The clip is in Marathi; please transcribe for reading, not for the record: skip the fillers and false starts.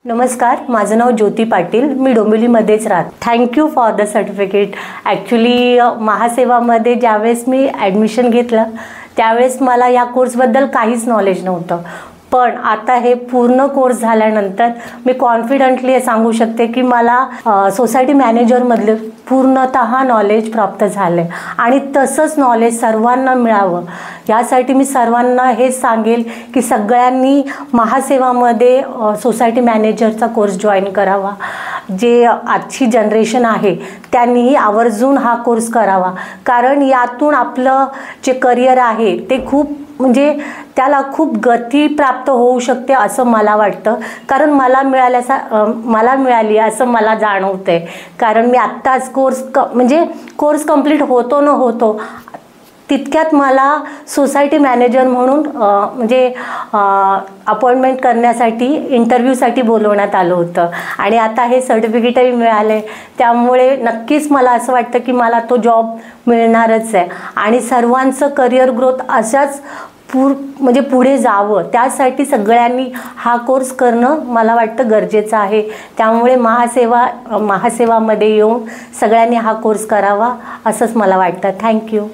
नमस्कार, माझं नाव ज्योती पाटील. मी डोंबिवलीमध्येच राहते. Thank you for the certificate. Actually महासेवामध्ये ज्यावेळेस मी ॲडमिशन घेतलं त्यावेळेस मला या कोर्सबद्दल काहीच नॉलेज नव्हतं. पण आता हे पूर्ण कोर्स झाल्यानंतर मी कॉन्फिडंटली सांगू शकते की मला सोसायटी मॅनेजरमधले पूर्णतः नॉलेज प्राप्त झाले आणि तसंच नॉलेज सर्वांना मिळावं यासाठी मी सर्वांना हेच सांगेल की सगळ्यांनी महासेवामध्ये सोसायटी मॅनेजरचा कोर्स जॉईन करावा. जे आजची जनरेशन आहे त्यांनीही आवर्जून हा कोर्स करावा, कारण यातून आपलं जे करिअर आहे ते खूप त्याला खूप गती प्राप्त होऊ शकते असं मला वाटतं. कारण मला मिळाली असं मला जाणवतंय, कारण मी आत्ताच कोर्स कंप्लीट होतो न होतो तितक्यात मला सोसायटी मॅनेजर म्हणून अपॉइंटमेंट करण्यासाठी इंटरव्ह्यूसाठी बोलवण्यात आलं होतं आणि आता हे सर्टिफिकेटही मिळाले. त्यामुळे नक्कीच मला असं वाटतं की मला तो जॉब मिळणारच आहे आणि सर्वांचं करिअर ग्रोथ अशाच पुढे जावं त्यासाठी सगळ्यांनी हा कोर्स करणं मला वाटतं गरजेचं आहे. त्यामुळे महासेवामध्ये येऊन सगळ्यांनी हा कोर्स करावा असंच मला वाटतं. थँक्यू.